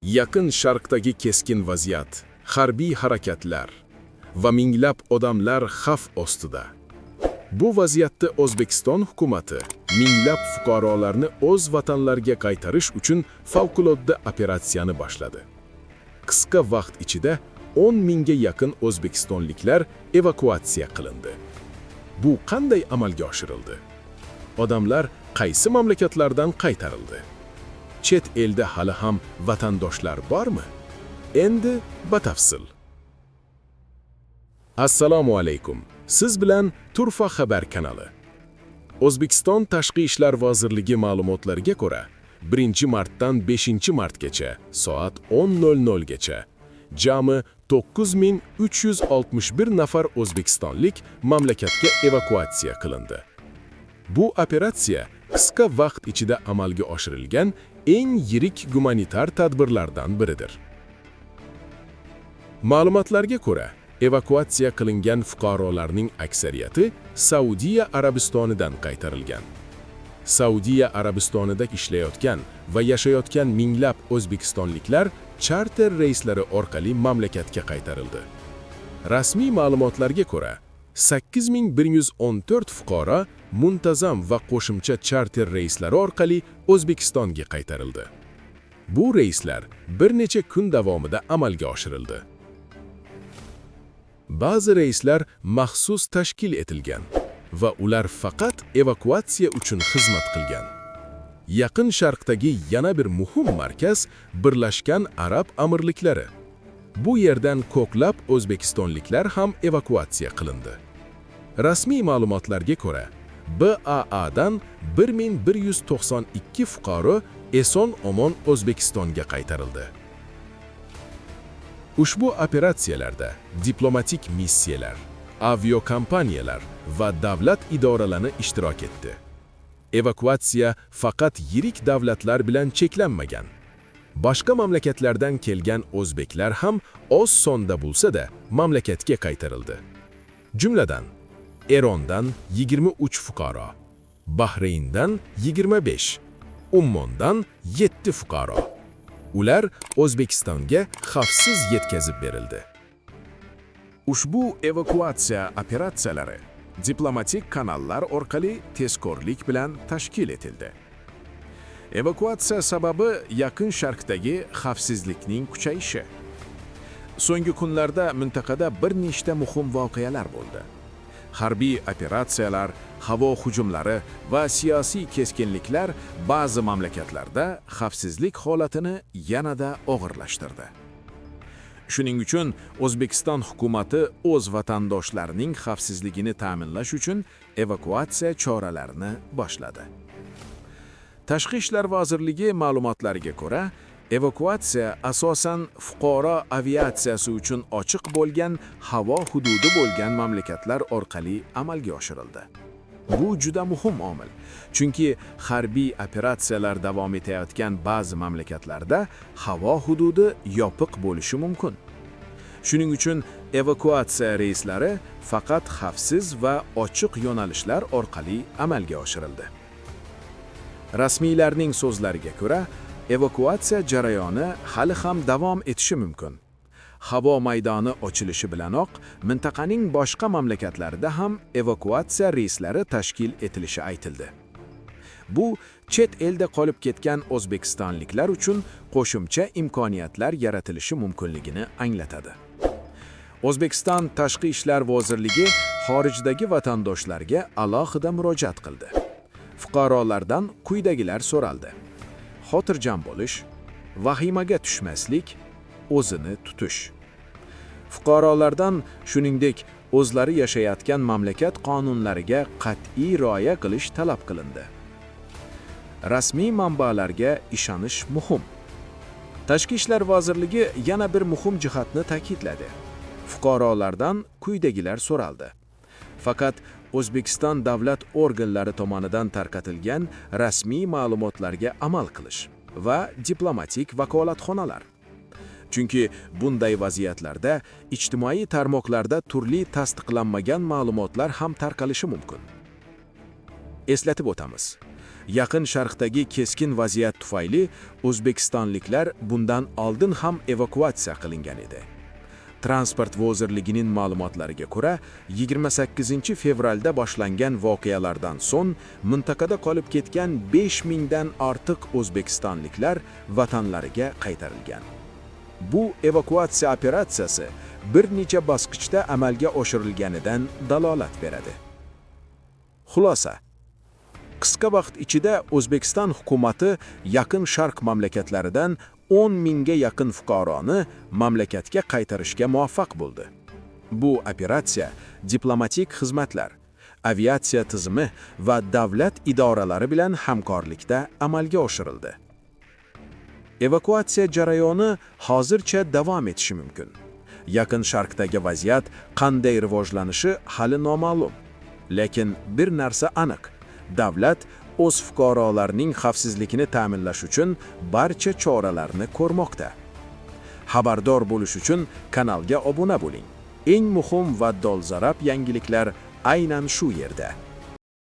Yaqin Sharqdagi keskin vaziyat, harbiy harakatlar va minglab odamlar xavf ostida. Bu vaziyatda O'zbekiston hukumatı minglab fuqarolarni o'z vatanlariga qaytarish uchun favqulodda operatsiyani boshladi. Qisqa vaqt ichida 10 mingga yaqin o'zbekistonliklar evakuatsiya qilindi. Bu qanday amalga oshirildi? Odamlar qaysi mamlakatlardan qaytarildi? Chet elda hali ham vatandoshlar bormi? Endi batafsil. Assalomu alaykum. Siz bilan Turfa xabar kanali. O'zbekiston Tashqi ishlar vazirligi ma'lumotlariga ko'ra, 1-martdan 5-martgacha soat 10:00 gacha jami 9361 nafar o'zbekistonlik mamlakatga evakuatsiya qilindi. Bu operatsiya qisqa vaqt ichida amalga oshirilgan eng yirik gumanitar tadbirlardan biridir. Ma'lumotlarga ko'ra, evakuatsiya qilingan fuqarolarning aksariyati Saudiya Arabistonidan qaytarilgan. Saudiya Arabistonida ishlayotgan va yashayotgan minglab o'zbekistonliklar charter reyslari orqali mamlakatga qaytarildi. Rasmiy ma'lumotlarga ko'ra, 8114 fuqaro muntazam va qo'shimcha charter reyslari orqali O'zbekistonga qaytarildi. Bu reyslar bir necha kun davomida amalga oshirildi. Ba'zi reyslar maxsus tashkil etilgan va ular faqat evakuatsiya uchun xizmat qilgan. Yaqin Sharqdagi yana bir muhim markaz Birlashgan Arab Amirliklari. Bu yerdan ko'plab o'zbekistonliklar ham evakuatsiya qilindi. Rasmiy ma'lumotlarga ko'ra, BAAdan 1192 fuqaro eson-omon O'zbekistonga qaytarildi. Ushbu operatsiyalarda diplomatik missiyalar, aviakompaniyalar va davlat idoralari ishtirok etdi. Evakuatsiya faqat yirik davlatlar bilan cheklanmagan. Boshqa mamlakatlardan kelgan o'zbeklar ham oz sonda bo'lsa-da mamlakatga qaytarildi. Jumladan, Erondan 23 fuqaro, Bahrayndan 25, Ummondan 7 fuqaro. Ular O'zbekistonga xavfsiz yetkazib berildi. Ushbu evakuatsiya operatsiyalari diplomatik kanallar orqali tezkorlik bilan tashkil etildi. Evakuatsiya sababi Yaqin Sharqdagi xavfsizlikning kuchayishi. So'nggi kunlarda mintaqada bir nechta muhim voqealar bo'ldi. Harbiy operatsiyalar, havo hujumlari va siyosiy keskinliklar ba'zi mamlakatlarda xavfsizlik holatini yanada og'irlashtirdi. Shuning uchun O'zbekiston hukumatı o'z vatandoshlarining xavfsizligini ta'minlash uchun evakuatsiya choralarini boshladi. Tashqi ishlar vazirligi ma'lumotlariga ko'ra, evakuatsiya asosan fuqaro aviatsiyasi uchun ochiq bo'lgan havo hududi bo'lgan mamlakatlar orqali amalga oshirildi. Bu juda muhim omil, chunki harbiy operatsiyalar davom etayotgan ba'zi mamlakatlarda havo hududi yopiq bo'lishi mumkin. Shuning uchun evakuatsiya reyslari faqat xavfsiz va ochiq yo'nalishlar orqali amalga oshirildi. Rasmiylarning so'zlariga ko'ra, evakuatsiya jarayoni hali ham davom etishi mumkin. Havo maydoni ochilishi bilanoq mintaqaning boshqa mamlakatlarida ham evakuatsiya reyslari tashkil etilishi aytildi. Bu chet elda qolib ketgan o'zbekistonliklar uchun qo'shimcha imkoniyatlar yaratilishi mumkinligini anglatadi. O'zbekiston Tashqi ishlar vazirligi xorijdagi vatandoshlarga alohida murojaat qildi. Fuqarolardan quyidagilar so'raldi: xotirjam bo'lish, vahimaga tushmaslik, o'zini tutish. Fuqarolardan shuningdek o'zlari yashayotgan mamlakat qonunlariga qat'iy rioya qilish talab qilindi. Rasmiy manbalarga ishonish muhim. Tashqi ishlar vazirligi yana bir muhim jihatni ta'kidladi. Fuqarolardan quyidagilar so'raldi: faqat O'zbekiston davlat organlari tomonidan tarqatilgan rasmiy ma'lumotlarga amal qilish va diplomatik vakolatxonalar. Chunki bunday vaziyatlarda ijtimoiy tarmoqlarda turli tasdiqlanmagan ma'lumotlar ham tarqalishi mumkin. Eslatib o'tamiz. Yaqin Sharqdagi keskin vaziyat tufayli o'zbekistonliklar bundan oldin ham evakuatsiya qilingan edi. Transport vazirligining ma'lumotlariga ko'ra, 28 fevralda boshlangan voqealardan so'ng mintaqada qolib ketgan 5000 dan ortiq o'zbekistonliklar vatanlariga qaytarilgan. Bu evakuatsiya operatsiyasi bir necha bosqichda amalga oshirilganidan dalolat beradi. Xulosa: qisqa vaqt ichida O'zbekiston hukumatı Yaqin Sharq mamlakatlaridan 10 mingga yaqin fuqaroni mamlakatga qaytarishga muvaffaq bo'ldi. Bu operatsiya diplomatik xizmatlar, aviatsiya tizimi va davlat idoralari bilan hamkorlikda amalga oshirildi. Evakuatsiya jarayoni hozircha davom etishi mumkin. Yaqin Sharqdagi vaziyat qanday rivojlanishi hali noma'lum. Lekin bir narsa aniq: davlat o'z fuqarolarining xavfsizligini ta'minlash uchun barcha choralarni ko'rmoqda. Xabardor bo'lish uchun kanalga obuna bo'ling. Eng muhim va dolzarb yangiliklar aynan shu yerda.